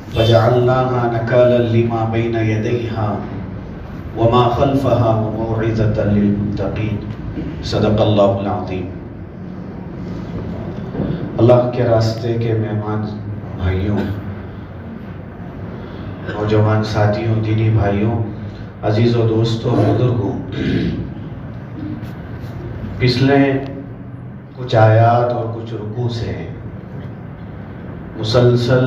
وجعلناها نكالا لما بين يديها وما خلفها وموعظة للمتقين صدق اللہ العظیم۔ اللہ کے راستے کے مہمان بھائیوں، نوجوان ساتھیوں، دینی بھائیوں، عزیزوں، دوستوں، بزرگوں، پچھلے کچھ آیات اور کچھ رکوع سے مسلسل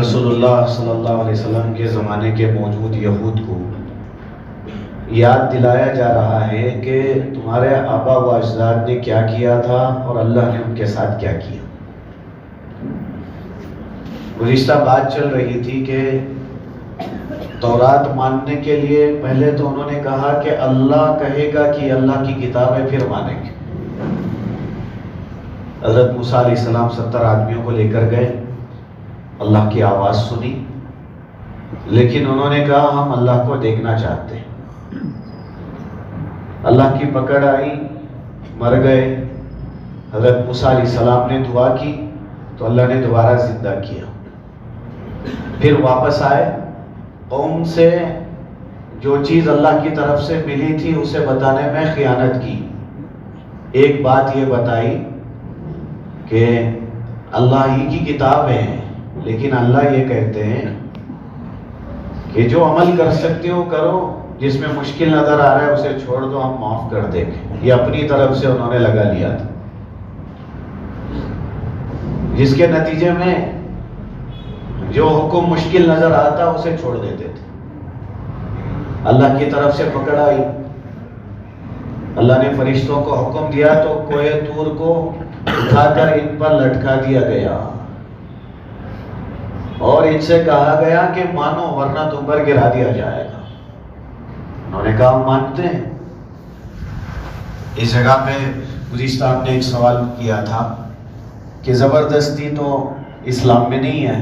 رسول اللہ صلی اللہ علیہ وسلم کے زمانے کے موجود یہود کو یاد دلایا جا رہا ہے کہ تمہارے آبا و اجداد نے کیا کیا تھا اور اللہ نے ان کے ساتھ کیا کیا۔ گزشتہ بات چل رہی تھی کہ تورات ماننے کے لیے پہلے تو انہوں نے کہا کہ اللہ کہے گا کہ اللہ کی کتاب ہے پھر مانیں گے۔ حضرت موسیٰ علیہ السلام 70 آدمیوں کو لے کر گئے، اللہ کی آواز سنی، لیکن انہوں نے کہا ہم اللہ کو دیکھنا چاہتے ہیں۔ اللہ کی پکڑ آئی، مر گئے۔ حضرت موسیٰ علیہ السلام نے دعا کی تو اللہ نے دوبارہ زندہ کیا۔ پھر واپس آئے، قوم سے جو چیز اللہ کی طرف سے ملی تھی اسے بتانے میں خیانت کی۔ ایک بات یہ بتائی کہ اللہ ہی کی کتاب ہے، لیکن اللہ یہ کہتے ہیں کہ جو عمل کر سکتے ہو کرو، جس میں مشکل نظر آ رہا ہے اسے چھوڑ دو، ہم معاف کر دیں گے۔ یہ اپنی طرف سے انہوں نے لگا لیا تھا، جس کے نتیجے میں جو حکم مشکل نظر آتا اسے چھوڑ دیتے تھے۔ اللہ کی طرف سے پکڑ آئی، اللہ نے فرشتوں کو حکم دیا تو کوہ طور کو اٹھا کر ان پر لٹکا دیا گیا اور ان سے کہا گیا کہ مانو ورنہ تم پر گرا دیا جائے گا۔ انہوں نے کہا مانتے ہیں۔ اس جگہ پہ گزشتہ آپ نے ایک سوال کیا تھا کہ زبردستی تو اسلام میں نہیں ہے۔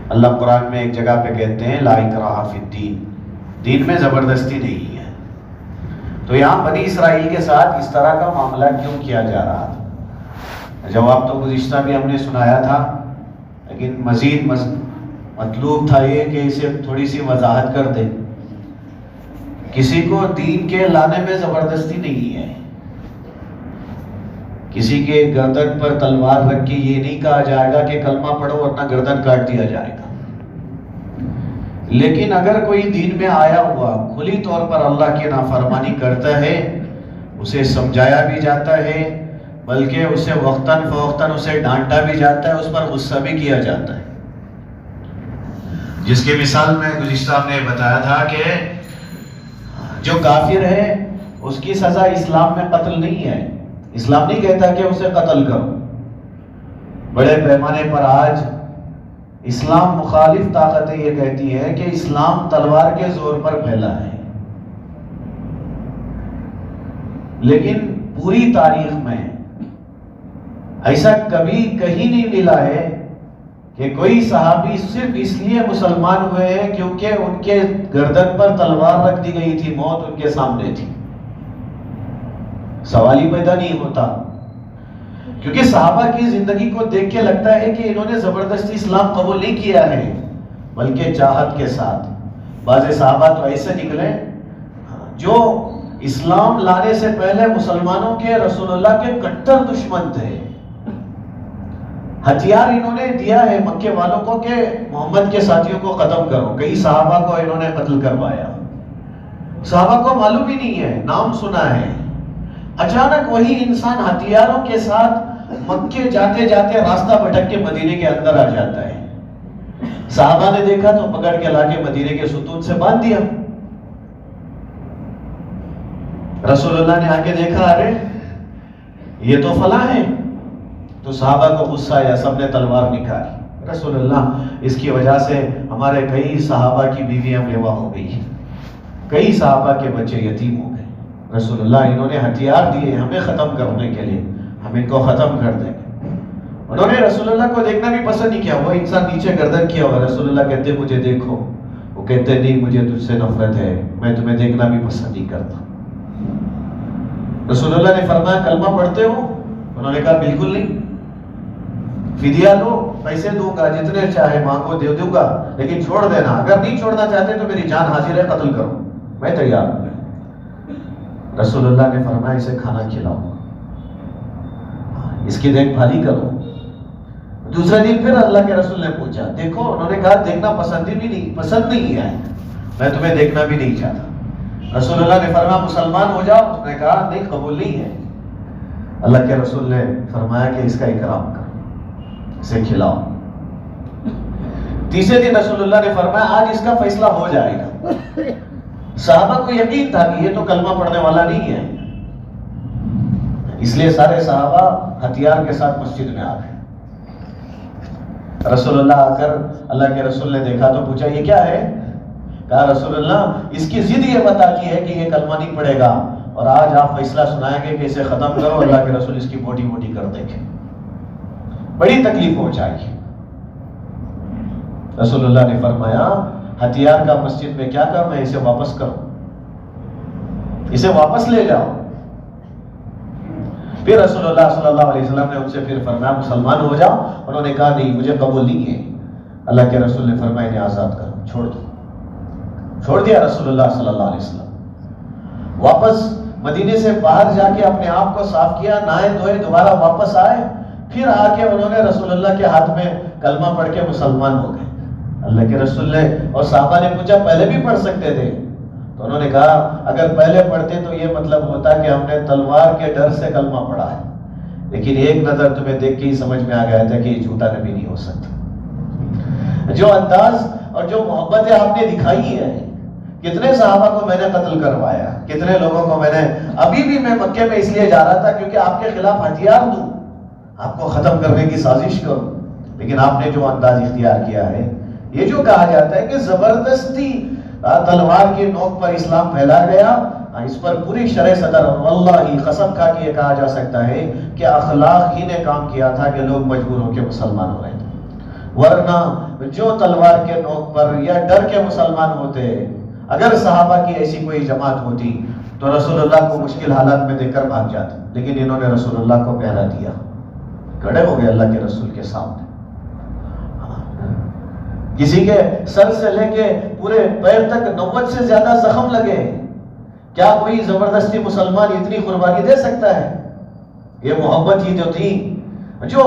اللہ قرآن میں ایک جگہ پہ کہتے ہیں لا اکراہ فی الدین، دین میں زبردستی نہیں ہے۔ تو یہاں بنی اسرائیل کے ساتھ اس طرح کا معاملہ کیوں کیا جا رہا تھا؟ جواب تو گزشتہ بھی ہم نے سنایا تھا، لیکن مزید مطلوب تھا یہ کہ اسے تھوڑی سی وضاحت کر دیں۔ کسی کو دین کے لانے میں زبردستی نہیں ہے۔ کسی کے گردن پر تلوار رکھ کے یہ نہیں کہا جائے گا کہ کلمہ پڑھو ورنہ گردن کاٹ دیا جائے گا۔ لیکن اگر کوئی دین میں آیا ہوا کھلی طور پر اللہ کی نافرمانی کرتا ہے، اسے سمجھایا بھی جاتا ہے، بلکہ اسے وقتاً فوقتاً اسے ڈانٹا بھی جاتا ہے، اس پر غصہ بھی کیا جاتا ہے۔ جس کی مثال میں گزشتہ نے بتایا تھا کہ جو کافر ہے اس کی سزا اسلام میں قتل نہیں ہے۔ اسلام نہیں کہتا کہ اسے قتل کرو۔ بڑے پیمانے پر آج اسلام مخالف طاقتیں یہ کہتی ہیں کہ اسلام تلوار کے زور پر پھیلا ہے، لیکن پوری تاریخ میں ایسا کبھی کہیں نہیں ملا ہے کہ کوئی صحابی صرف اس لیے مسلمان ہوئے ہیں کیونکہ ان کے گردن پر تلوار رکھ دی گئی تھی، موت ان کے سامنے تھی۔ سوال ہی پیدا نہیں ہوتا، کیونکہ صحابہ کی زندگی کو دیکھ کے لگتا ہے کہ انہوں نے زبردستی اسلام قبول نہیں کیا ہے، بلکہ چاہت کے ساتھ۔ بعض صحابہ تو ایسے نکلے جو اسلام لانے سے پہلے مسلمانوں کے، رسول اللہ کے کٹر دشمن تھے۔ ہتھیار انہوں نے دیا ہے مکے والوں کو کہ محمد کے ساتھیوں کو ختم کرو۔ کئی صحابہ کو انہوں نے قتل کروایا۔ صحابہ کو معلوم ہی نہیں ہے، نام سنا ہے۔ اچانک وہی انسان ہتھیاروں کے ساتھ مکے جاتے جاتے راستہ بھٹک کے مدینے کے اندر آ جاتا ہے۔ صحابہ نے دیکھا تو پکڑ کے لا کے مدینے کے ستون سے باندھ دیا۔ رسول اللہ نے آ کے دیکھا، ارے یہ تو فلاں ہے، تو صحابہ کو غصہ آیا، سب نے تلوار نکالی۔ رسول اللہ اس کی وجہ سے ہمارے کئی صحابہ کی بیویاں بیوہ ہو گئی، کئی صحابہ کے بچے یتیم ہو گئے۔ رسول اللہ انہوں نے ہتھیار دیے ہمیں ختم کرنے کے لیے، ہم ان کو ختم کر دیں گے۔ انہوں نے رسول اللہ کو دیکھنا بھی پسند نہیں کیا۔ وہ انسان نیچے گردن کیا ہوا، رسول اللہ کہتے مجھے دیکھو، وہ کہتے نہیں مجھے تجھ سے نفرت ہے، میں تمہیں دیکھنا بھی پسند نہیں کرتا۔ رسول اللہ نے فرمایا کلمہ پڑھتے ہو؟ انہوں نے کہا بالکل نہیں۔ فدیہ لو؟ پیسے دوں گا، جتنے چاہے مانگو دے دوں گا، لیکن چھوڑ دینا، اگر نہیں چھوڑنا چاہتے تو میری جان حاضر ہے، قتل کرو، میں تیار ہوں۔ رسول اللہ نے فرمایا اسے کھانا کھلاؤ، اس کی دیکھ بھالی کرو۔ دوسرے دن پھر اللہ کے رسول نے پوچھا، دیکھو، انہوں نے کہا دیکھنا پسند نہیں ہے، میں تمہیں دیکھنا بھی نہیں چاہتا۔ رسول اللہ نے فرمایا مسلمان ہو جاؤ، اس نے کہا نہیں، قبول نہیں ہے۔ اللہ کے رسول نے فرمایا کہ اس کا اکرام کرو، اسے کھلاؤ۔ تیسرے دن رسول اللہ نے فرمایا آج اس کا فیصلہ ہو جائے گا۔ صحابہ کو یقین تھا کہ یہ تو کلمہ پڑھنے والا نہیں ہے، اس لیے سارے صحابہ ہتھیار کے ساتھ مسجد میں آ گئے۔ رسول اللہ آ کر اللہ کے رسول نے دیکھا تو پوچھا یہ کیا ہے؟ کہا رسول اللہ اس کی ضد یہ بتاتی ہے کہ یہ کلمہ نہیں پڑھے گا، اور آج آپ فیصلہ سنائیں گے کہ اسے ختم کرو۔ اللہ کے رسول اس کی بوٹی بوٹی کر دیں گے، بڑی تکلیف پہنچائی۔ رسول اللہ نے فرمایا ہتھیار کا مسجد میں کیا کام ہے، اسے واپس کرو، اسے واپس لے جاؤ۔ پھر رسول اللہ صلی اللہ علیہ وسلم نے ان سے پھر فرمایا مسلمان ہو جاؤ، انہوں نے کہا نہیں مجھے قبول نہیں ہے۔ اللہ کے رسول نے فرمایا انہیں آزاد کرو، چھوڑ دو۔ چھوڑ دیا رسول اللہ صلی اللہ علیہ وسلم۔ واپس مدینے سے باہر جا کے اپنے آپ کو صاف کیا، نہائے دھوئے، دوبارہ واپس آئے، پھر آ کے انہوں نے رسول اللہ کے ہاتھ میں کلمہ پڑھ کے مسلمان ہو گئے۔ اللہ کے رسول نے اور صحابہ نے پوچھا پہلے بھی پڑھ سکتے تھے؟ تو انہوں نے کہا اگر پہلے پڑھتے تو یہ مطلب ہوتا کہ ہم نے تلوار کے ڈر سے کلمہ پڑھا ہے، لیکن ایک نظر تمہیں دیکھ کے ہی سمجھ میں آ گیا تھا کہ یہ جھوٹا نبی نہیں ہو سکتا۔ جو انداز اور جو محبتیں آپ نے دکھائی ہے، کتنے صحابہ کو میں نے قتل کروایا، کتنے لوگوں کو میں نے، ابھی بھی میں مکے میں اس لیے جا رہا تھا کیونکہ آپ کے خلاف ہتھیار دوں، آپ کو ختم کرنے کی سازش کروں، لیکن آپ نے جو انداز اختیار کیا ہے، یہ جو کہا جاتا ہے کہ زبردستی تلوار کی نوک پر اسلام پھیلا گیا، اس پر پوری شرح صدر واللہ قسم کھا کے یہ کہا جا سکتا ہے کہ اخلاق ہی نے کام کیا تھا کہ لوگ مجبور ہو کے مسلمان ہو رہے تھے، ورنہ جو تلوار کے نوک پر یا ڈر کے مسلمان ہوتے، اگر صحابہ کی ایسی کوئی جماعت ہوتی تو رسول اللہ کو مشکل حالات میں دیکھ کر بھاگ جاتے، لیکن انہوں نے رسول اللہ کو پہرا دیا، کھڑے ہو گئے اللہ کے رسول کے سامنے۔ کسی کے سر سے لے کے پورے پیر تک 90 سے زیادہ زخم لگے، کیا کوئی زبردستی مسلمان اتنی قربانی دے سکتا ہے؟ یہ محبت ہی جو تھی، جو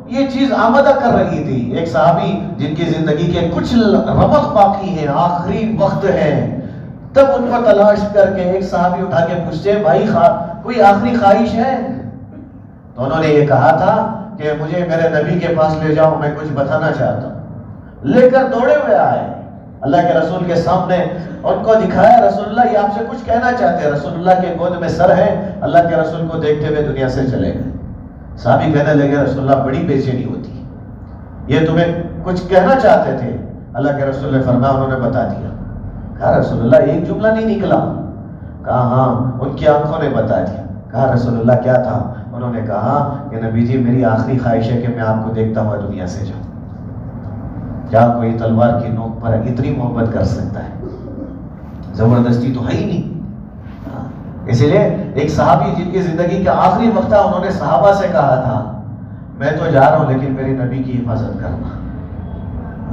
یہ چیز آمدہ کر رہی تھی۔ ایک صحابی جن کی زندگی کے کچھ رمق باقی ہیں، آخری وقت ہے، تب ان کو تلاش کر کے ایک صحابی اٹھا کے پوچھتے بھائی کوئی آخری خواہش ہے؟ تو انہوں نے یہ کہا تھا کہ مجھے میرے نبی کے پاس لے جاؤ، میں کچھ بتانا چاہتا ہوں۔ لے کر دوڑے ہوئے آئے اللہ کے رسول کے سامنے، ان کو دکھایا رسول اللہ یہ آپ سے کچھ کہنا چاہتے ہیں۔ رسول اللہ کے گود میں سر ہے، اللہ کے رسول کو دیکھتے ہوئے دنیا سے چلے گئے۔ صحابی کہنے لگے رسول اللہ بڑی بے چینی ہوتی ہے، یہ تمہیں کچھ کہنا چاہتے تھے؟ اللہ کے رسول نے فرمایا انہوں نے بتا دیا۔ کہا رسول اللہ ایک جملہ نہیں نکلا؟ کہا ہاں، ان کی آنکھوں نے بتا دیا۔ کہا رسول اللہ کیا تھا؟ انہوں نے کہا کہ نبی جی میری آخری خواہش ہے کہ میں آپ کو دیکھتا ہوا دنیا سے جاؤں۔ کیا کوئی تلوار کی نوک پر اتنی محبت کر سکتا ہے؟ زبردستی تو ہے ہی نہیں۔ اسی لیے ایک صحابی جن کی زندگی کا آخری وقت تھا، انہوں نے صحابہ سے کہا تھا میں تو جا رہا ہوں لیکن میری نبی کی حفاظت کرنا۔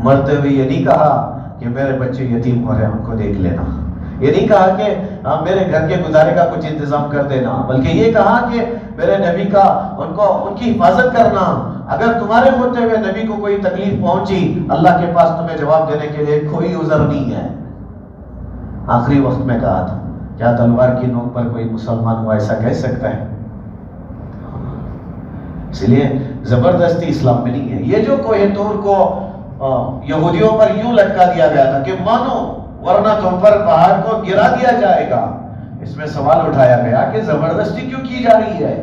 مرتے ہوئے یہ نہیں کہا کہ میرے بچے یتیم ہو رہے ہیں ان کو دیکھ لینا، یہ نہیں کہا کہ میرے گھر کے گزارے کا کچھ انتظام کر دینا، بلکہ یہ کہا کہ میرے نبی کا ان کی حفاظت کرنا۔ اگر تمہارے ہوتے ہوئے نبی کو کوئی تکلیف پہنچی، اللہ کے پاس تمہیں جواب دینے کے لیے کوئی عذر نہیں ہے۔ آخری وقت میں کہا تھا، کیا تلوار کی نوک پر کوئی مسلمان ہوا ایسا کہہ سکتا ہے؟ اس لیے زبردستی اسلام میں نہیں ہے۔ یہ جو کوہ طور کو یہودیوں پر یوں لٹکا دیا گیا تھا کہ مانو ورنہ تم پر پہاڑ کو گرا دیا جائے گا، اس میں سوال اٹھایا گیا کہ زبردستی کیوں کی جا رہی ہے؟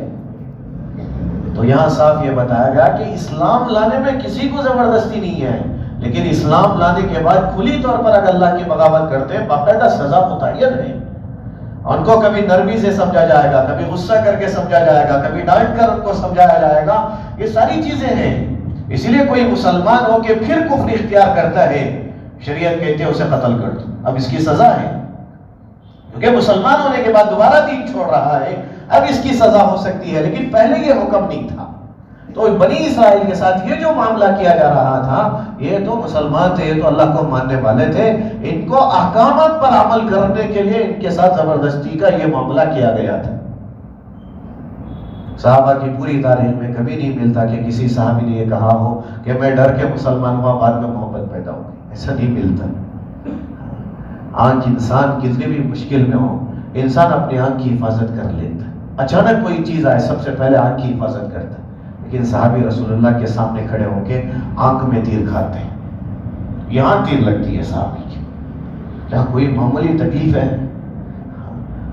تو یہاں صاف یہ بتایا گیا کہ اسلام لانے میں کسی کو زبردستی نہیں ہے، لیکن اسلام لانے کے بعد کھلی طور پر اگر اللہ کی بغاوت کرتے ہیں باقاعدہ سزا متعین ہے۔ ان کو کبھی نرمی سے سمجھا جائے گا، کبھی غصہ کر کے سمجھا جائے گا، کبھی ڈانٹ کر ان کو سمجھایا جائے گا، یہ ساری چیزیں ہیں۔ اس لیے کوئی مسلمان ہو کے پھر کفر اختیار کرتا ہے، شریعت کہتے ہیں اسے قتل کر دو، اب اس کی سزا ہے، کیونکہ مسلمان ہونے کے بعد دوبارہ دین چھوڑ رہا ہے، اب اس کی سزا ہو سکتی ہے، لیکن پہلے یہ حکم نہیں تھا۔ تو بنی اسرائیل کے ساتھ یہ جو معاملہ کیا جا رہا تھا، یہ تو مسلمان تھے، یہ تو اللہ کو ماننے والے تھے، ان کو احکامات پر عمل کرنے کے لیے ان کے ساتھ زبردستی کا یہ معاملہ کیا گیا تھا۔ صحابہ کی پوری تاریخ میں کبھی نہیں ملتا کہ کسی صحابی نے یہ کہا ہو کہ میں ڈر کے مسلمان ہوا، بعد میں محبت پیدا ہوگی، ایسا نہیں ملتا۔ آنکھ انسان کتنی بھی مشکل میں ہو، انسان اپنی آنکھ کی حفاظت کر لیتا ہے۔ اچانک کوئی چیز آئے سب سے پہلے آنکھ کی حفاظت کرتا ہے، لیکن صحابی رسول اللہ کے سامنے کھڑے ہو کے آنکھ میں تیر کھاتے ہیں، یہاں تیر لگتی ہے صحابی کی، کیا کوئی معمولی تکلیف ہے؟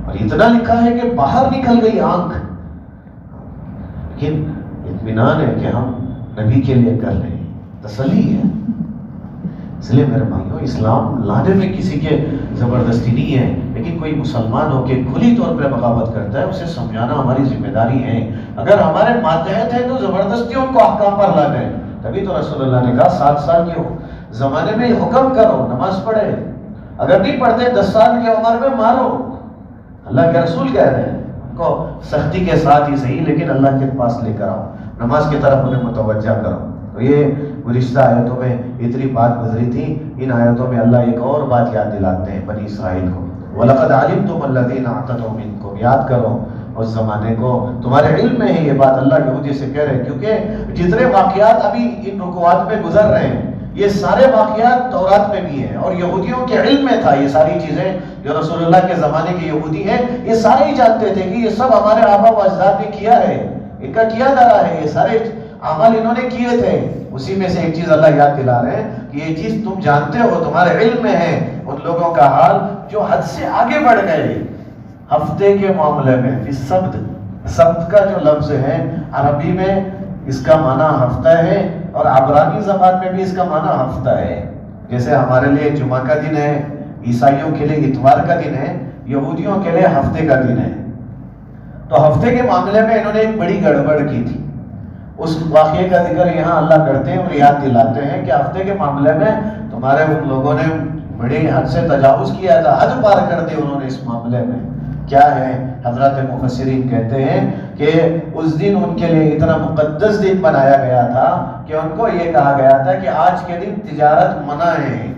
اور اتنا لکھا ہے کہ باہر نکل گئی آنکھ، لیکن اطمینان ہے کہ ہم نبی کے لیے کر رہے ہیں، تسلی ہے۔ اس لیے میرے بھائیوں، اسلام لانے میں کسی کے زبردستی نہیں ہے، لیکن کوئی مسلمان ہو کے کھلی طور پر بغاوت کرتا ہے، اسے سمجھانا ہماری ذمہ داری ہے۔ اگر ہمارے ماتحت ہیں تو زبردستی ان کو احکام پر لا دیں، تبھی تو رسول اللہ نے کہا 7 سال کے زمانے میں حکم کرو نماز پڑھے، اگر نہیں پڑھتے 10 سال کی عمر میں مارو۔ اللہ کے رسول کہہ رہے ہیں ان کو سختی کے ساتھ ہی صحیح، لیکن اللہ کے پاس لے کر آؤ، نماز کی طرف انہیں متوجہ کرو۔ تو یہ گزشتہ آیتوں میں اتنی بات گزری تھی، ان آیتوں میں اللہ ایک اور بات یاد دلاتے ہیں بنی اسرائیل کو، وَلَقَدْ عَلِمْتُمُ الَّذِينَ اعْتَدَوْا مِنْكُمْ، یاد کرو اس زمانے کو، تمہارے علم میں ہے یہ بات، اللہ یہودی سے کہہ رہے ہیں، کیونکہ جتنے واقعات ابھی ان رکوعات میں گزر رہے ہیں یہ سارے واقعات تورات میں بھی ہیں، اور یہودیوں کے علم میں تھا یہ ساری چیزیں، جو رسول اللہ کے زمانے کے یہودی ہیں یہ سارے ہی جانتے تھے کہ یہ سب ہمارے آبا و اجداد نے کیا ہے، ان کا کیا دارا ہے، یہ سارے اعمال انہوں نے کیے تھے۔ اسی میں سے ایک چیز اللہ یاد دلا رہے ہیں کہ یہ چیز تم جانتے ہو، تمہارے علم میں ہے ان لوگوں کا حال جو حد سے آگے بڑھ گئے ہفتے کے معاملے میں۔ سبت، سبت کا جو لفظ ہے عربی میں اس کا معنی ہفتہ ہے، اور عبرانی زبان میں بھی اس کا معنی ہفتہ ہے۔ جیسے ہمارے لیے جمعہ کا دن ہے، عیسائیوں کے لیے اتوار کا دن ہے، یہودیوں کے لیے ہفتے کا دن ہے۔ تو ہفتے کے معاملے میں انہوں نے ایک بڑی گڑبڑ کی تھی، اس واقعے کا ذکر یہاں اللہ کرتے ہیں اور یاد دلاتے ہیں کہ ہفتے کے معاملے میں تمہارے ان لوگوں نے بڑی حد سے تجاوز کیا تھا، حد پار کر دی انہوں نے اس معاملے میں۔ کیا ہے؟ حضرات مفسرین کہتے ہیں کہ اس دن ان کے لیے اتنا مقدس دن بنایا گیا تھا کہ ان کو یہ کہا گیا تھا کہ آج کے دن تجارت منع ہے،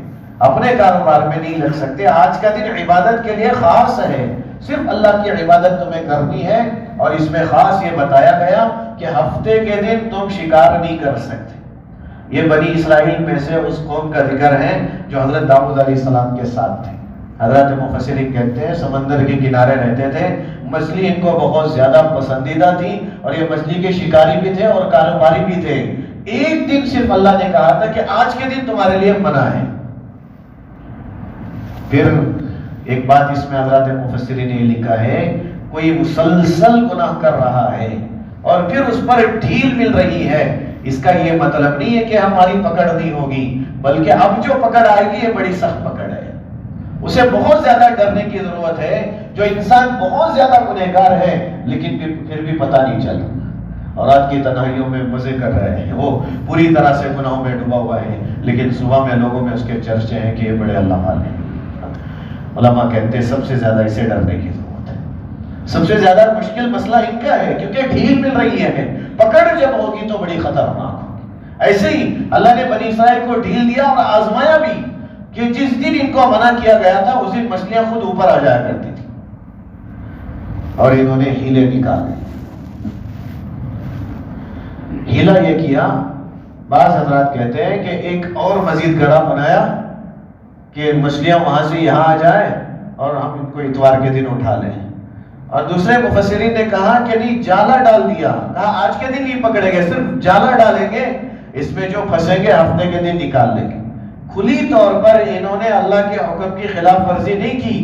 اپنے کاروبار میں نہیں لگ سکتے، آج کا دن عبادت کے لیے خاص ہے، صرف اللہ کی عبادت تمہیں کرنی ہے۔ اور اس میں خاص یہ بتایا گیا کہ ہفتے کے دن تم شکار نہیں کر سکتے۔ یہ بنی اسرائیل میں سے اس قوم کا ذکر ہے جو حضرت داؤد علیہ السلام کے ساتھ تھے۔ حضرت مفسرین کہتے ہیں سمندر کے کنارے رہتے تھے، مچھلی ان کو بہت زیادہ پسندیدہ تھی، اور یہ مچھلی کے شکاری بھی تھے اور کاروباری بھی تھے۔ ایک دن صرف اللہ نے کہا تھا کہ آج کے دن تمہارے لیے منع ہے۔ پھر ایک بات اس میں حضرات مفسرین نے لکھا ہے، کوئی مسلسل گناہ کر رہا ہے اور پھر اس پر ڈھیل مل رہی ہے، اس کا یہ مطلب نہیں ہے کہ ہماری پکڑ نہیں ہوگی، بلکہ اب جو پکڑ آئے گی یہ بڑی سخت پکڑ ہے، اسے بہت زیادہ ڈرنے کی ضرورت ہے۔ جو انسان بہت زیادہ گنہگار ہے لیکن پھر بھی پتہ نہیں چلا، اور رات کی تنہائیوں میں مزے کر رہے ہیں، وہ پوری طرح سے گناہوں میں ڈوبا ہوا ہے، لیکن صبح میں لوگوں میں اس کے چرچے ہیں کہ یہ بڑے اللہ والے ہیں۔ علماء کہتے ہیں سب سے زیادہ اسے ڈرنے کی ضرورت ہے، سب سے زیادہ مشکل مسئلہ ان کا ہے، کیونکہ ڈھیل مل رہی ہے، پکڑ جب ہوگی تو بڑی خطرناک ہوگی۔ ایسے ہی اللہ نے بنی اسرائیل کو ڈھیل دیا اور آزمایا بھی کہ جس دن ان کو منع کیا گیا تھا اس دن مچھلیاں خود اوپر آ جایا کرتی تھی، اور انہوں نے ہیلے نکالے۔ ہیلا یہ کیا، بعض حضرات کہتے ہیں کہ ایک اور مزید گڑھا بنایا کہ مچھلیاں وہاں سے یہاں آ جائے اور ہم ان کو اتوار کے دن اٹھا لیں، اور دوسرے مفسرین نے کہا کہ نہیں، جالا ڈال دیا، کہا آج کے دن نہیں پکڑیں گے، صرف جالا ڈالیں گے، اس میں جو پھنسیں گے ہفتے کے دن نکال لیں گے۔ کھلی طور پر انہوں نے اللہ کے حکم کی خلاف ورزی نہیں کی،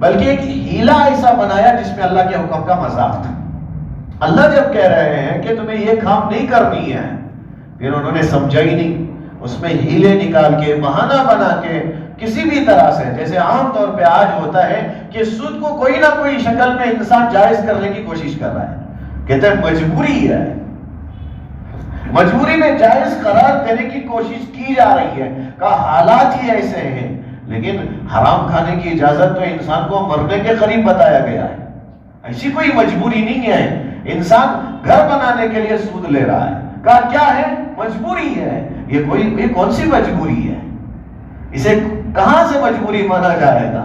بلکہ ایک ہیلا ایسا بنایا جس میں اللہ کے حکم کا مذاق تھا۔ اللہ جب کہہ رہے ہیں کہ تمہیں یہ کام نہیں کرنی ہے، پھر انہوں نے سمجھا ہی نہیں، اس میں ہیلے نکال کے بہانہ بنا کے کسی بھی طرح سے، جیسے عام طور پہ آج ہوتا ہے کہ سود کو کوئی نہ کوئی شکل میں انسان جائز کرنے کی کوشش کر رہا ہے، کہتے ہیں مجبوری ہے، مجبوری میں جائز قرار دینے کی کوشش کی جا رہی ہے، کہ حالات ہی ایسے ہیں، لیکن حرام کھانے کی اجازت تو انسان کو مرنے کے قریب بتایا گیا ہے، ایسی کوئی مجبوری نہیں ہے۔ انسان گھر بنانے کے لیے سود لے رہا ہے، کہا کیا ہے؟ مجبوری ہے۔ یہ کون سی مجبوری ہے؟ اسے کہاں سے مجبوری مانا جائے گا؟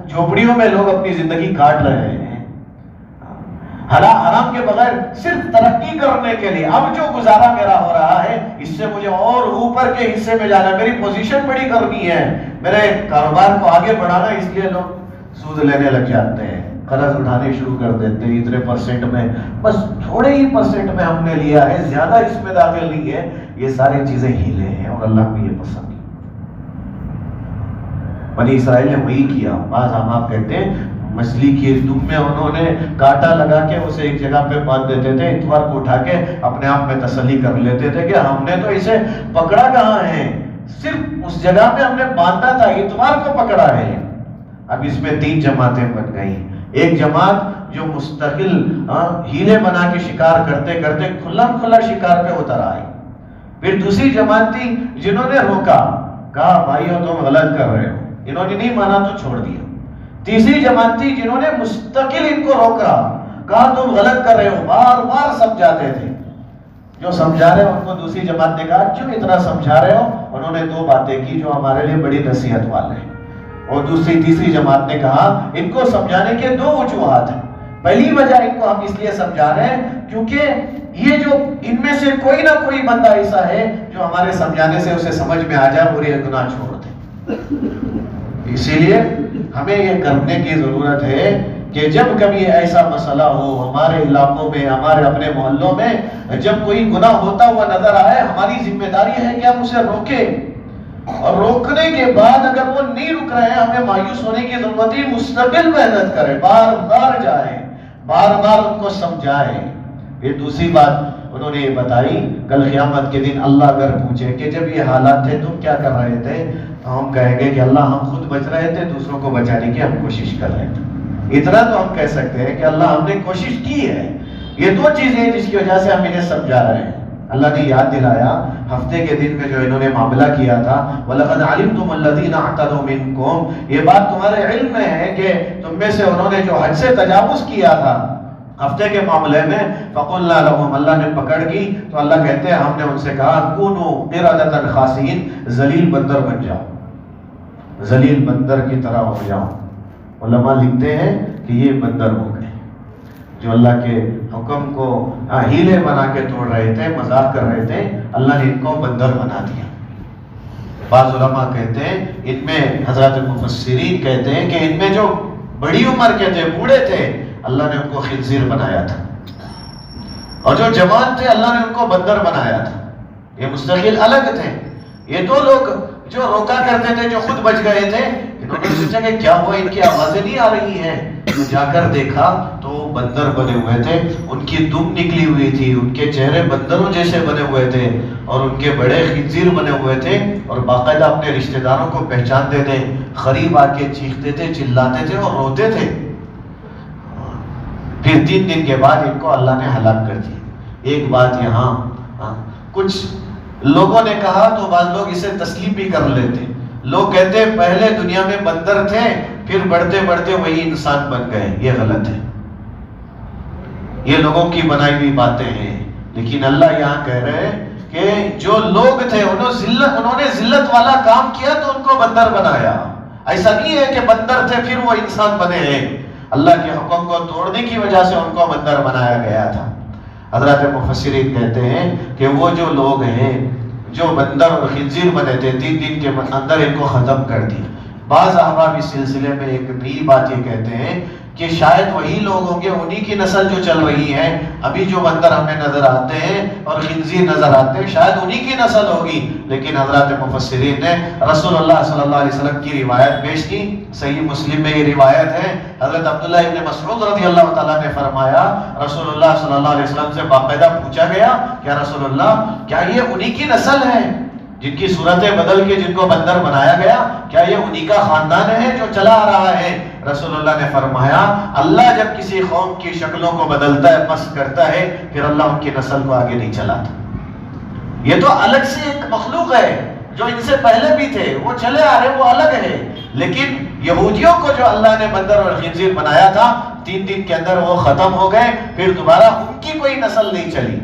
جھوپڑیوں میں لوگ اپنی زندگی کاٹ رہے ہیں حرام کے بغیر صرف ترقی کرنے کے لیے۔ اب جو گزارا میرا ہو رہا ہے اس سے مجھے اور اوپر کے حصے میں جانا ہے، میری پوزیشن بڑی کرنی ہے، میرے کاروبار کو آگے بڑھانا، اس لیے لوگ سود لینے لگ جاتے ہیں، قرض اٹھانے شروع کر دیتے ہیں اتنے پرسنٹ میں، بس تھوڑے ہی پرسنٹ میں ہم نے لیا ہے، زیادہ اس میں داخل نہیں ہے۔ یہ ساری چیزیں ہیلے ہیں اور اللہ کو یہ پسند نہیں۔ بنی اسرائیل نے وہی کیا۔ بعض آپ کہتے ہیں مچھلی کی دم میں انہوں نے کانٹا لگا کے اسے ایک جگہ پہ باندھ دیتے تھے، اتوار کو اٹھا کے اپنے آپ میں تسلی کر لیتے تھے کہ ہم نے تو اسے پکڑا کہاں ہے، صرف اس جگہ پہ ہم نے باندھا تھا، اتوار کو پکڑا ہے۔ اب اس میں 3 جماعتیں بن گئی۔ ایک جماعت جو مستقل ہیلے بنا کے شکار کرتے کرتے کھلا شکار پہ اتر آئی۔ پھر دوسری جماعت تھی جنہوں نے روکا، کہا بھائیو تم غلط کر رہے ہو، انہوں نے نہیں مانا تو چھوڑ دیا۔ تیسری جماعت تھی جنہوں نے مستقل ان کو روکا، کہا تم غلط کر رہے ہو، بار بار سمجھاتے تھے۔ جو سمجھا رہے ان کو دوسری جماعت نے کہا کیوں اتنا سمجھا رہے ہو؟ انہوں نے 2 باتیں کی جو ہمارے لیے بڑی نصیحت والے ہیں۔ اور تیسری جماعت نے کہا ان کو سمجھانے کے 2 وجوہات ہیں۔ پہلی وجہ ان کو ہم اس لیے سمجھا رہے ہیں کیونکہ یہ جو ان میں سے کوئی نہ کوئی بندہ ایسا ہے جو ہمارے سمجھانے سے اسے سمجھ میں آ جائے اور یہ گناہ چھوڑ دے۔ اسی لیے ہمیں یہ کرنے کی ضرورت ہے کہ جب کبھی ایسا مسئلہ ہو ہمارے علاقوں میں، ہمارے اپنے محلوں میں، جب کوئی گناہ ہوتا ہوا نظر آئے، ہماری ذمہ داری ہے کہ ہم اسے روکیں، اور روکنے کے بعد اگر وہ نہیں رک رہے ہیں ہمیں مایوس ہونے کی ضرورت ہے، مستقل محنت کریں، بار بار جائیں، بار بار ان کو سمجھائیں۔ یہ دوسری بات انہوں نے یہ بتائی، کل قیامت کے دن اللہ اگر پوچھے کہ جب یہ حالات تھے تم کیا کر رہے تھے، تو ہم کہیں گے کہ اللہ ہم خود بچ رہے تھے، دوسروں کو بچانے کی ہم کوشش کر رہے تھے۔ اتنا تو ہم کہہ سکتے ہیں کہ اللہ ہم نے کوشش کی ہے۔ یہ 2 چیزیں ہیں جس کی وجہ سے ہم انہیں سمجھا رہے ہیں۔ اللہ نے یاد دلایا ہفتے کے دن میں جو انہوں نے معاملہ کیا تھا، وَلَقَدْ عَلِمْتُمُ الَّذِينَ اعْتَدُوا مِنْكُمْ، یہ بات تمہارے علم میں ہے کہ تم میں سے انہوں نے جو حد سے تجاوز کیا تھا ہفتے کے معاملے میں، فَقُلْنَا لَهُمْ، اللہ نے پکڑ کی تو اللہ کہتے ہیں ہم نے ان سے کہا كُونُوا قِرَدَةً خَاسِئِينَ، ذلیل بندر بن جاؤ، ذلیل بندر کی طرح ہو جاؤ۔ علماء لکھتے ہیں کہ یہ بندر ہو گئے جو اللہ کے حکم کو ہیلے بنا کے توڑ رہے تھے، مذاق کر رہے تھے، اللہ نے ان کو بندر بنا دیا۔ بعض علماء کہتے ہیں ان میں، حضرات مفسرین کہتے ہیں کہ ان میں جو بڑی عمر کے تھے، بوڑھے تھے، اللہ نے ان کو خنزیر بنایا تھا، اور جو جوان تھے اللہ نے ان کو بندر بنایا تھا۔ یہ مستقل الگ تھے۔ یہ 2 لوگ جو روکا کرتے تھے، جو خود بچ گئے تھے، انہوں نے سوچا کہ کیا ہوا، ان کی آوازیں نہیں آ رہی ہیں، تو جا کر دیکھا تو بندر بنے ہوئے تھے، ان کی دم نکلی ہوئی تھی، ان کے چہرے بندروں جیسے بنے ہوئے تھے، اور ان کے بڑے خنزیر بنے ہوئے تھے، اور باقاعدہ اپنے رشتہ داروں کو پہچانتے تھے، قریب آ کے چیختے تھے، چلاتے تھے اور روتے تھے۔ پھر 3 دن کے بعد ان کو اللہ نے ہلاک کر دیا۔ ایک بات یہاں، کچھ لوگوں نے کہا تو بعض لوگ اسے تسلیم بھی کر لیتے، لوگ کہتے ہیں پہلے دنیا میں بندر تھے، پھر بڑھتے بڑھتے وہی انسان بن گئے۔ یہ غلط ہے، یہ لوگوں کی بنائی ہوئی باتیں ہیں۔ لیکن اللہ یہاں کہہ رہے ہیں کہ جو لوگ تھے انہوں نے ذلت والا کام کیا تو ان کو بندر بنایا۔ ایسا نہیں ہے کہ بندر تھے پھر وہ انسان بنے ہیں، اللہ کے حکم کو توڑنے کی وجہ سے ان کو بندر بنایا گیا تھا۔ حضرات مفسرین کہتے ہیں کہ وہ جو لوگ ہیں جو بندر اور خنزیر بنے تھے، 3 دن کے اندر ان کو ختم کر دیا۔ بعض احباب اس سلسلے میں ایک نئی بات یہ کہتے ہیں کہ شاید وہی لوگ ہوں گے، انہی کی نسل جو چل رہی ہے، ابھی جو بندر ہمیں نظر آتے ہیں اور خنزیر نظر آتے ہیں، شاید انہی کی نسل ہوگی۔ لیکن حضرات مفسرین نے رسول اللہ صلی اللہ علیہ وسلم کی روایت پیش کی، صحیح مسلم میں یہ روایت ہے، حضرت عبداللہ ابن مسعود رضی اللہ تعالیٰ نے فرمایا، رسول اللہ صلی اللہ علیہ وسلم سے باقاعدہ پوچھا گیا کہ رسول اللہ کیا یہ انہی کی نسل ہے جن کی صورتیں بدل کے جن کو بندر بنایا گیا؟ کیا یہ انہی کا خاندان ہے جو چلا آ رہا ہے؟ رسول اللہ نے فرمایا، اللہ جب کسی قوم کی شکلوں کو بدلتا ہے، پس کرتا ہے، پھر اللہ ان کی نسل کو آگے نہیں چلاتا۔ یہ تو الگ سے ایک مخلوق ہے، جو ان سے پہلے بھی تھے، وہ چلے آ رہے، وہ الگ ہے۔ لیکن یہودیوں کو جو اللہ نے بندر اور خنزیر بنایا تھا، 3 دن کے اندر وہ ختم ہو گئے، پھر دوبارہ ان کی کوئی نسل نہیں چلی۔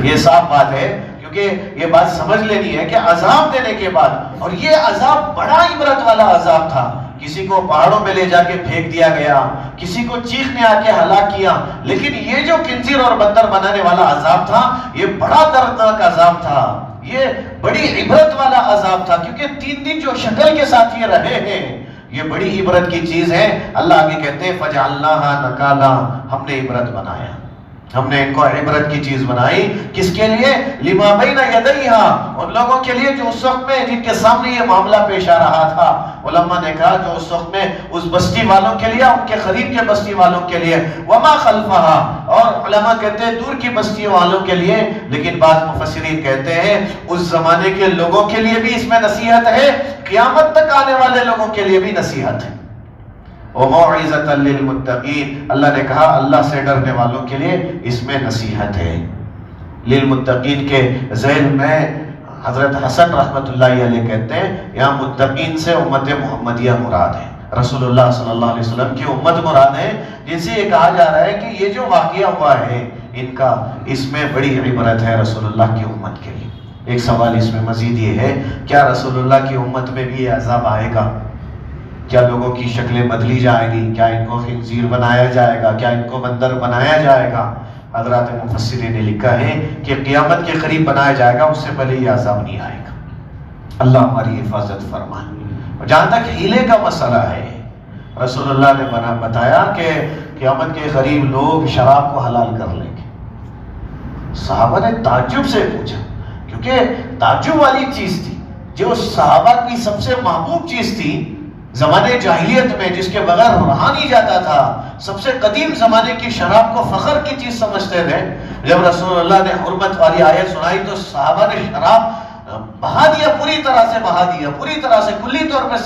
یہ صاف بات ہے، کیونکہ یہ بات سمجھ لینی ہے کہ عذاب دینے کے بعد، اور یہ عذاب بڑا عبرت والا عذاب تھا، کسی کو پہاڑوں میں لے جا کے پھینک دیا گیا، کسی کو چیخنے آ کے ہلاک کیا، لیکن یہ جو خنزیر اور بندر بنانے والا عذاب تھا یہ بڑا دردناک عذاب تھا، یہ بڑی عبرت والا عذاب تھا، کیونکہ 3 دن جو شکل کے ساتھ یہ رہے ہیں یہ بڑی عبرت کی چیز ہے۔ اللہ آگے کہتے ہیں فَجَعَلْنَاهَا نَكَالًا، ہم نے عبرت بنایا، ہم نے ان کو عبرت کی چیز بنائی، کس کے لیے؟ لِمَا بَيْنَ يَدَيْهَا، ان لوگوں کے لیے جو اس وقت میں جن کے سامنے یہ معاملہ پیش آ رہا تھا۔ علماء نے کہا جو اس وقت میں اس بستی والوں کے لیے، ان کے قریب کے بستی والوں کے لیے، وَمَا خَلْفَهَا، اور علماء کہتے ہیں دور کی بستی والوں کے لیے، لیکن بعض مفسرین کہتے ہیں اس زمانے کے لوگوں کے لیے بھی اس میں نصیحت ہے، قیامت تک آنے والے لوگوں کے لیے بھی نصیحت ہے۔ وَمَوْعِظَةً لِّلْمُتَّقِينَ، اللہ نے کہا اللہ سے ڈرنے والوں کے لیے اس میں نصیحت ہے۔ للمتقین کے ذیل میں حضرت حسن رحمت اللہ علیہ کہتے ہیں یہاں متقین سے امت محمدیہ مراد ہے، رسول اللہ صلی اللہ علیہ وسلم کی امت مراد ہے، جن سے یہ کہا جا رہا ہے کہ یہ جو واقعہ ہوا ہے ان کا، اس میں بڑی عبرت ہے رسول اللہ کی امت کے لیے۔ ایک سوال اس میں مزید یہ ہے، کیا رسول اللہ کی امت میں بھی یہ عذاب آئے گا؟ کیا لوگوں کی شکلیں بدلی جائیں گی؟ کیا ان کو خنزیر بنایا جائے گا؟ کیا ان کو بندر بنایا جائے گا؟ حضرات مفسرین نے لکھا ہے کہ قیامت کے قریب بنایا جائے گا، اس سے پہلے یہ عذاب نہیں آئے گا۔ اللہ ہماری حفاظت فرمائے۔ جہاں تک ہیلے کا مسئلہ ہے، رسول اللہ نے بتایا کہ قیامت کے قریب لوگ شراب کو حلال کر لیں گے۔ صحابہ نے تعجب سے پوچھا، کیونکہ تعجب والی چیز تھی، جو صحابہ کی سب سے محبوب چیز تھی زمانے جاہلیت میں، جس کے بغیر رہا نہیں جاتا تھا، سب سے قدیم زمانے کی شراب کو فخر کی چیز سمجھتے تھے۔ جب رسول اللہ نے حرمت والی آیت سنائی تو صحابہ نے شراب بہا دیا، پوری طرح سے بہا دیا، پوری طرح سے کلی طور پہ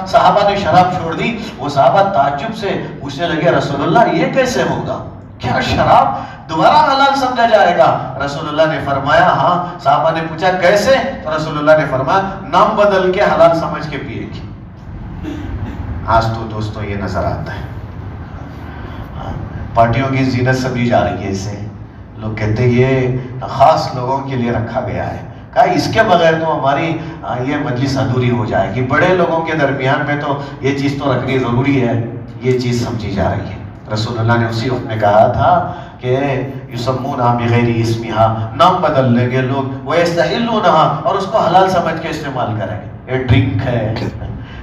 صحابہ نے شراب چھوڑ دی۔ وہ صحابہ تعجب سے پوچھنے لگے رسول اللہ یہ کیسے ہوگا؟ کیا شراب دوبارہ حلال سمجھا جائے گا؟ رسول اللہ نے فرمایا ہاں۔ صحابہ نے پوچھا کیسے؟ تو رسول اللہ نے فرمایا نام بدل کے حلال سمجھ کے پیے گی۔ آج تو دوستوں یہ نظر آتا ہے، پارٹیوں کی زینت سمجھی جا رہی ہے اسے، لوگ کہتے ہیں یہ خاص لوگوں کے لیے رکھا گیا ہے۔ کہا اس کے بغیر تو ہماری یہ مجلس ادھوری ہو جائے گی، بڑے لوگوں کے درمیان میں تو یہ چیز تو رکھنی ضروری ہے، یہ چیز سمجھی جا رہی ہے۔ رسول اللہ نے اسی وقت میں کہا تھا کہ یسمونہا بغیر اسمہا، نام بدل لیں گے لوگ، ویستحلونہا، اور اس کو حلال سمجھ کے استعمال کریں گے۔ یہ ڈرنک ہے،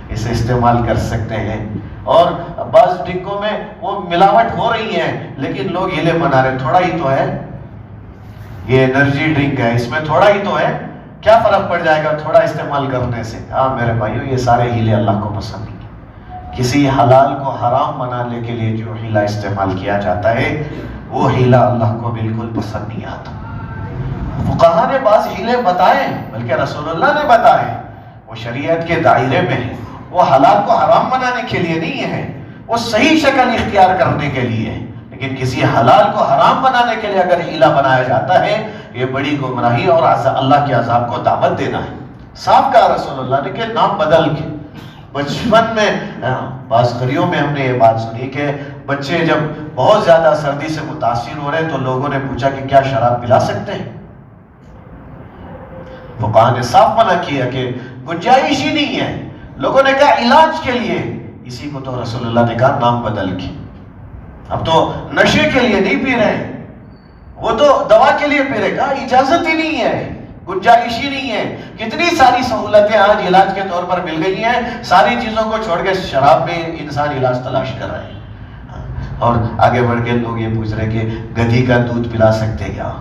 اسے استعمال کر سکتے ہیں، اور بعض ڈرنکوں میں وہ ملاوٹ ہو رہی ہے لیکن لوگ ہیلے بنا رہے، تھوڑا ہی تو ہے، یہ انرجی ڈرنک ہے، اس میں تھوڑا ہی تو ہے، کیا فرق پڑ جائے گا تھوڑا استعمال کرنے سے؟ ہاں میرے بھائیوں، یہ سارے ہیلے اللہ کو پسند نہیں۔ کسی حلال کو حرام بنانے کے لیے جو ہیلا استعمال کیا جاتا ہے وہ ہیلا اللہ کو بالکل پسند نہیں آتا۔ فقہا نے بعض ہیلے بتائے، بلکہ رسول اللہ نے بتائے، وہ شریعت کے دائرے میں ہے، وہ حلال کو حرام بنانے کے لیے نہیں ہے، وہ صحیح شکل اختیار کرنے کے لیے ہے۔ لیکن کسی حلال کو حرام بنانے کے لیے اگر ہیلا بنایا جاتا ہے یہ بڑی گمراہی اور اللہ کے عذاب کو دعوت دینا ہے۔ صاف کہا رسول اللہ نے کہ نام بدل کے۔ بچپن میں بعض قریوں میں ہم نے یہ بات سنی کہ بچے جب بہت زیادہ سردی سے متاثر ہو رہے ہیں تو لوگوں نے پوچھا کہ کیا شراب پلا سکتے ہیں؟ فقہا نے صاف منع کیا کہ گنجائش ہی نہیں ہے۔ لوگوں نے کہا علاج کے لیے، اسی کو تو رسول اللہ نے کہا نام بدل کے۔ اب تو نشے کے لیے نہیں پی رہے، وہ تو دوا کے لیے پی رہے، کہا اجازت ہی نہیں ہے، گنجائش ہی نہیں ہے۔ کتنی ساری سہولتیں آج علاج کے طور پر مل گئی ہیں، ساری چیزوں کو چھوڑ کے شراب میں انسان علاج تلاش کر رہے ہیں۔ اور آگے بڑھ کے لوگ یہ پوچھ رہے کہ گدھی کا دودھ پلا سکتے کیا؟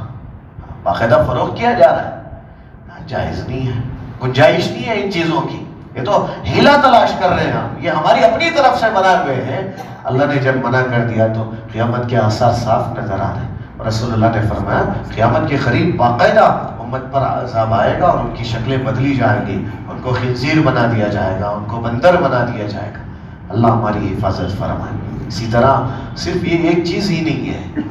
باقاعدہ فروخت کیا جا رہا ہے، جائز نہیں ہے، گنجائش نہیں ہے ان چیزوں کی، یہ تو ہیلا تلاش کر رہے ہیں ہم، یہ ہماری اپنی طرف سے بنا ہوئے ہیں۔ اللہ نے جب منع کر دیا تو قیامت کے آثار صاف نظر آ رہے ہیں۔ رسول اللہ نے فرمایا قیامت کے قریب باقاعدہ امت پر عذاب آئے گا اور ان کی شکلیں بدلی جائیں گی، ان کو خنزیر بنا دیا جائے گا، ان کو بندر بنا دیا جائے گا۔ اللہ ہماری حفاظت فرمائے۔ اسی طرح صرف یہ ایک چیز ہی نہیں ہے،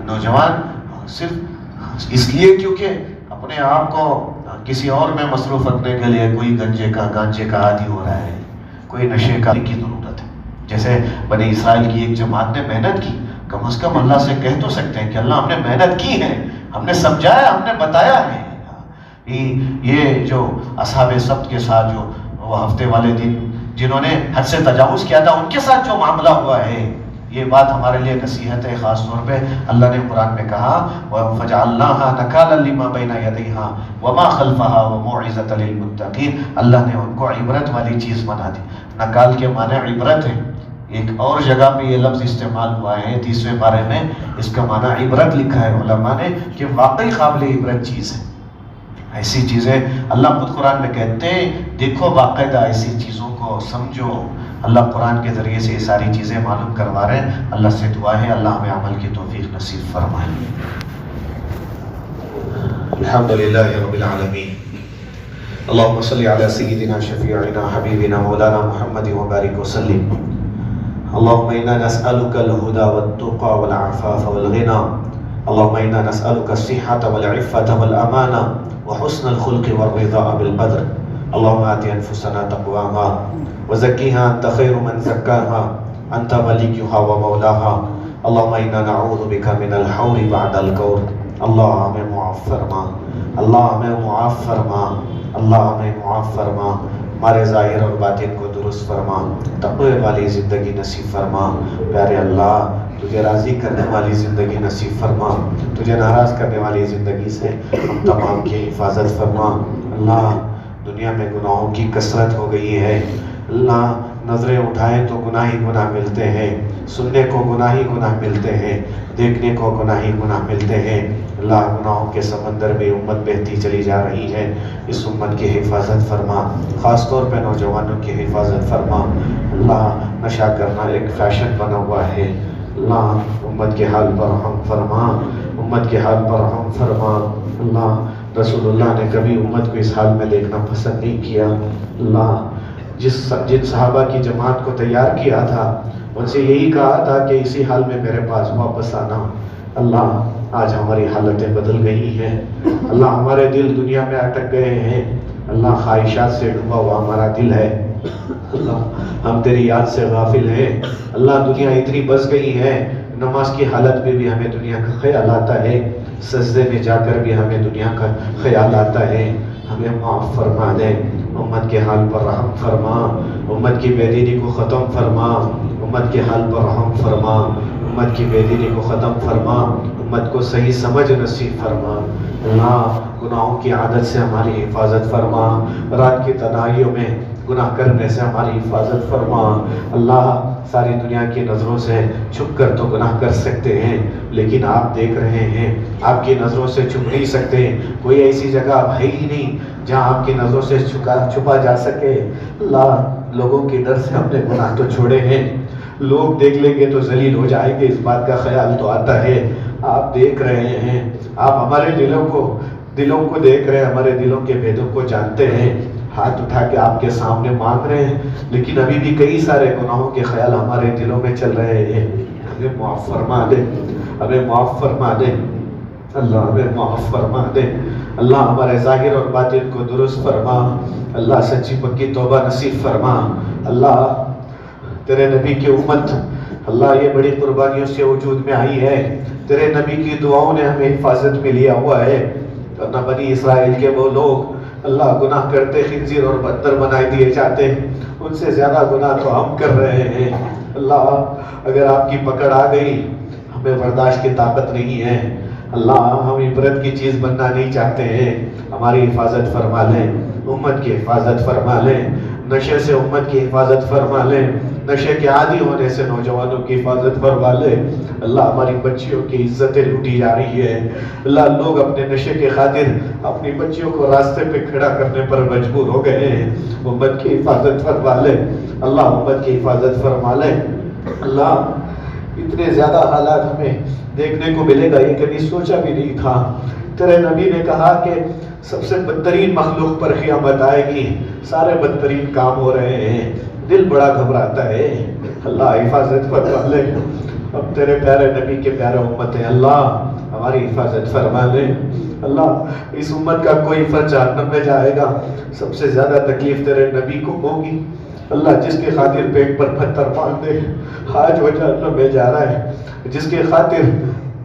نوجوان صرف اس لیے کیونکہ اپنے آپ کو کسی اور میں مصروف رکھنے کے لیے کوئی گانجے کا عادی ہو رہا ہے، کوئی نشے کا کی ضرورت ہے۔ جیسے بنی اسرائیل کی ایک جماعت نے محنت کی، کم از کم اللہ سے کہہ تو سکتے ہیں کہ اللہ ہم نے محنت کی ہے ہم نے سمجھایا، ہم نے بتایا ہے. یہ جو اصحاب سبت کے ساتھ جو وہ ہفتے والے دن جنہوں نے حد سے تجاوز کیا تھا، ان کے ساتھ جو معاملہ ہوا ہے، یہ بات ہمارے لیے نصیحت ہے. خاص طور پہ اللہ نے قرآن میں کہا فَجَعَلْنَاهَا نَكَالًا لِمَا بَيْنَ يَدَيْهَا وَمَا خَلْفَهَا وَمَوْعِظَةً لِلْمُتَّقِينَ. اللہ نے ان کو عبرت والی چیز بنا دی. نکال کے معنی عبرت ہے. ایک اور جگہ پہ یہ لفظ استعمال ہوا ہے 30ویں پارے میں، اس کا معنی عبرت لکھا ہے علماء نے کہ واقعی قابل عبرت چیز ہے. ایسی چیزیں اللہ خود قرآن میں کہتے ہیں دیکھو باقاعدہ ایسی چیزوں کو سمجھو. اللہ قرآن کے ذریعے سے یہ ساری چیزیں معلوم کروا رہے ہیں. اللہ سے دعا ہے اللہ ہمیں عمل کی توفیق نصیب فرمائے. الحمدللہ رب العالمین. اللہم صلی علی سیدنا شفیعنا حبیبنا مولانا محمد وبارک وسلم. اللہم انا نسألک الہدى والتقى والعفاف والغنى. اللہم انا نسألک الصحة والعفة والامانة وحسن الخلق والرضا بالقدر. اللهم آت أنفسنا تقواها وزكها أنت خير من زكاها أنت وليها ومولاها. اللهم إنا نعوذ بك من الحور بعد الكور. اللہ ہمیں معاف فرما، اللہ ہمیں معاف فرما، اللہ ہمیں معاف فرما. ہمارے ظاہر اور باطن کو درست فرما، تقوی والی زندگی نصیب فرما. پیارے اللہ تجھے راضی کرنے والی زندگی نصیب فرما، تجھے ناراض کرنے والی زندگی سے ہم تمام کی حفاظت فرما. اللہ دنیا میں گناہوں کی کثرت ہو گئی ہے. اللہ نظریں اٹھائیں تو گناہ ہی گناہ ملتے ہیں، سننے کو گناہ ہی گناہ ملتے ہیں، دیکھنے کو گناہ ہی گناہ ملتے ہیں. اللہ گناہوں کے سمندر میں امت بہتی چلی جا رہی ہے. اس امت کی حفاظت فرما، خاص طور پہ نوجوانوں کی حفاظت فرما. اللہ نشہ کرنا ایک فیشن بنا ہوا ہے. اللہ امت کے حال پر رحم فرما، امت کے حال پر رحم فرما. اللہ رسول اللہ نے کبھی امت کو اس حال میں دیکھنا پسند نہیں کیا. اللہ جن صحابہ کی جماعت کو تیار کیا تھا ان سے یہی کہا تھا کہ اسی حال میں میرے پاس واپس آنا. اللہ آج ہماری حالتیں بدل گئی ہیں. اللہ ہمارے دل دنیا میں اٹک گئے ہیں. اللہ خواہشات سے ڈوبا ہوا ہمارا دل ہے. اللہ ہم تیری یاد سے غافل ہیں. اللہ دنیا اتنی بس گئی ہے، نماز کی حالت میں بھی ہمیں دنیا کا خیال آتا ہے، سجدے میں جا کر بھی ہمیں دنیا کا خیال آتا ہے. ہمیں معاف فرما دے. امت کے حال پر رحم فرما، امت کی بے دینی کو ختم فرما، امت کے حال پر رحم فرما، امت کی بے دینی کو ختم فرما، امت کو صحیح سمجھ نصیب فرما. اللہ گناہوں کی عادت سے ہماری حفاظت فرما، رات کی تنہائیوں میں گناہ کرنے سے ہماری حفاظت فرما. اللہ ساری دنیا کی نظروں سے چھپ کر تو گناہ کر سکتے ہیں، لیکن آپ دیکھ رہے ہیں، آپ کی نظروں سے چھپ نہیں سکتے. کوئی ایسی جگہ ہے ہی نہیں جہاں آپ کی نظروں سے چھپا جا سکے. اللہ لوگوں کے ڈر سے ہم نے گناہ تو چھوڑے ہیں، لوگ دیکھ لیں گے تو ذلیل ہو جائیں گے اس بات کا خیال تو آتا ہے. آپ دیکھ رہے ہیں، آپ ہمارے دلوں کو دیکھ رہے ہیں، ہمارے دلوں کے بھیدوں کو جانتے ہیں. ہاتھ اٹھا کے آپ کے سامنے مانگ رہے ہیں، لیکن ابھی بھی کئی سارے گناہوں کے خیال ہمارے دلوں میں چل رہے ہیں. ہمیں معاف فرما دے، ہمیں معاف فرما دے. اللہ ہمیں معاف فرما دے. اللہ ہمارے ظاہر اور باطن کو درست فرما. اللہ سچی پکی توبہ نصیب فرما. اللہ تیرے نبی کی امت اللہ یہ بڑی قربانیوں سے وجود میں آئی ہے. تیرے نبی کی دعاؤں نے ہمیں حفاظت میں لیا ہوا ہے. ورنہ بنی اسرائیل کے وہ لوگ اللہ گناہ کرتے خنزیر اور بندر بنائے دیے جاتے، ان سے زیادہ گناہ تو ہم کر رہے ہیں. اللہ اگر آپ کی پکڑ آ گئی ہمیں برداشت کی طاقت نہیں ہے. اللہ ہم عبرت کی چیز بننا نہیں چاہتے ہیں. ہماری حفاظت فرما لیں، امت کی حفاظت فرما لیں. نشے سے امت کی حفاظت فرما لیں، نشے کے عادی ہونے سے نوجوانوں کی حفاظت فرما لیں. اللہ ہماری بچیوں کی عزتیں لوٹی جا رہی ہے. اللہ لوگ اپنے نشے کے خاطر اپنی بچیوں کو راستے پہ کھڑا کرنے پر مجبور ہو گئے ہیں. امت کی حفاظت فرما لیں. اللہ امت کی حفاظت فرما لیں. اللہ اتنے زیادہ حالات ہمیں دیکھنے کو ملے گا یہ کبھی سوچا بھی نہیں تھا. تیرے نبی نے کہا کہ سب سے بدترین مخلوق پر قیامت آئے گی، سارے بدترین کام ہو رہے ہیں، دل بڑا گھبراتا ہے. اللہ حفاظت فرما لے. اب تیرے پیارے نبی کے پیارے امت ہیں، اللہ ہماری حفاظت فرما لے. اللہ اس امت کا کوئی فرد جہنم میں جائے گا، سب سے زیادہ تکلیف تیرے نبی کو ہوگی. اللہ جس کے خاطر پیٹ پر پتھر باندھ دے آج وہ جہنم میں جا رہا ہے، جس کے خاطر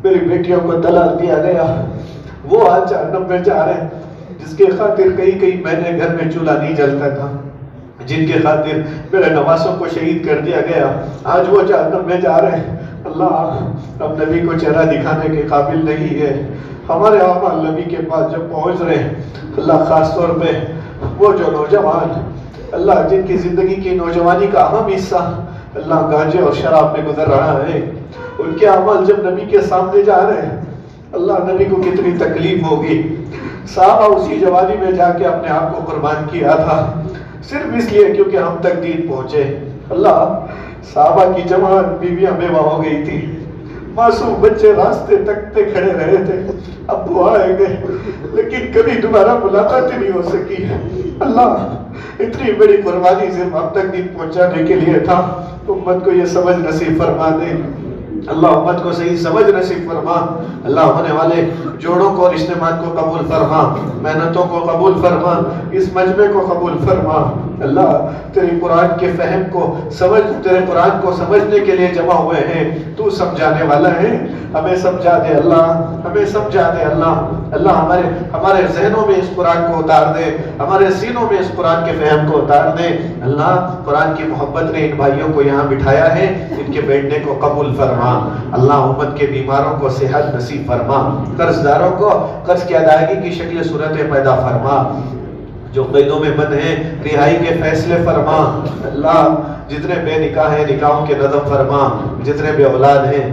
میری بیٹیوں کو طلاق دیا گیا وہ آج جہنم میں جا رہے ہیں جس کے خاطر کئی مہینے گھر میں چولہا نہیں جلتا تھا، جن کے خاطر میرے نواسوں کو شہید کر دیا گیا، آج وہ جہنم میں جا رہے ہیں۔ اللہ ہم نبی کو چہرہ دکھانے کے قابل نہیں ہے، ہمارے اعمال نبی کے پاس جب پہنچ رہے ہیں، اللہ خاص طور پہ وہ جو نوجوان اللہ جن کی زندگی کی نوجوانی کا اہم حصہ اللہ گانجے اور شراب میں گزر رہا ہے، ان کے اعمال جب نبی کے سامنے جا رہے ہیں، اللہ نبی کو کتنی تکلیف ہوگی۔ صحابہ اسی جوانی میں جا کے اپنے آپ کو قربان کیا تھا صرف اس لیے کیونکہ ہم تک دین پہنچے۔ اللہ صحابہ کی جوان بیویاں بیوہ ہو گئی تھی، معصوم بچے راستے تکتے کھڑے رہے تھے، ابو آئے گئے لیکن کبھی دوبارہ ملاقات نہیں ہو سکی۔ اللہ اتنی بڑی قربانی صرف اب تک دین پہنچانے کے لیے تھا۔ امت کو یہ سمجھ نصیب فرما دے، اللہ امت کو صحیح سمجھ نصیب فرما، اللہ ہونے والے جوڑوں کو اور اجتماعات کو قبول فرما، محنتوں کو قبول فرما، اس مجمع کو قبول فرما۔ اللہ تیری قرآن کے فہم کو تیرے قرآن کو سمجھنے کے لیے جمع ہوئے ہیں، تو سمجھانے والا ہے، ہمیں سمجھا دے اللہ، ہمیں سمجھا دے اللہ۔ اللہ ہمارے ذہنوں میں اس قرآن کو اتار دے، ہمارے سینوں میں اس قرآن کے فہم کو اتار دے۔ اللہ قرآن کی محبت نے ان بھائیوں کو یہاں بٹھایا ہے، ان کے بیٹھنے کو قبول فرما۔ اللہ امت کے بیماروں کو صحت نصیب فرما، قرض داروں کو قرض کی ادائیگی کی شکل صورتیں پیدا فرما، جو قیدوں میں بند ہیں رہائی کے فیصلے فرما۔ اللہ جتنے بے نکاح ہیں نکاحوں کے نظم فرما، جتنے بے اولاد ہیں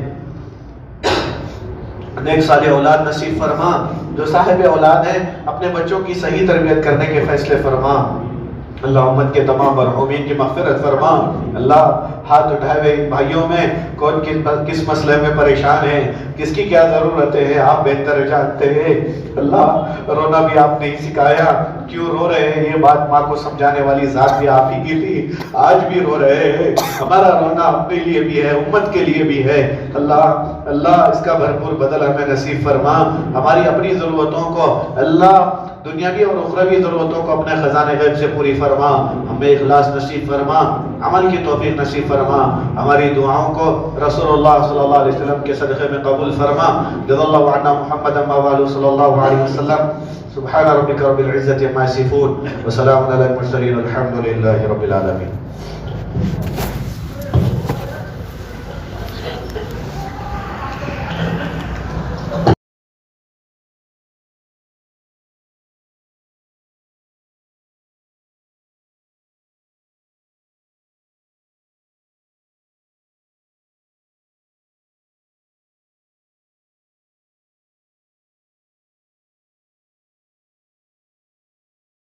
نیک صالح اولاد نصیب فرما، جو صاحب اولاد ہیں اپنے بچوں کی صحیح تربیت کرنے کے فیصلے فرما۔ اللہ امت کے تمام مرحومین کی مغفرت فرما۔ اللہ ہاتھ اٹھائے ہوئے بھائیوں میں کون کس مسئلے میں پریشان ہے، کس کی کیا ضرورتیں ہیں، آپ بہتر جانتے ہیں۔ اللہ رونا بھی آپ نے سکھایا، کیوں رو رہے ہیں یہ بات ماں کو سمجھانے والی ذات بھی آپ ہی کی تھی، آج بھی رو رہے ہیں۔ ہمارا رونا اپنے لیے بھی ہے، امت کے لیے بھی ہے۔ اللہ اس کا بھرپور بدل ہمیں نصیب فرما، ہماری اپنی ضرورتوں کو اللہ دنیاوی اور اخروی ضرورتوں کو اپنے خزانے غیب سے پوری فرما، ہمیں اخلاص نصیب فرما، عمل کی توفیق نصیب فرما، ہماری دعاؤں کو رسول اللہ صلی اللہ علیہ وسلم کے صدقے میں قبول فرما۔ جزا اللہ عنا محمد وآلہ صلی اللہ علیہ وسلم۔ سبحان ربک رب العزة عما یصفون وسلام علی المرسلین والحمد للہ رب العالمین۔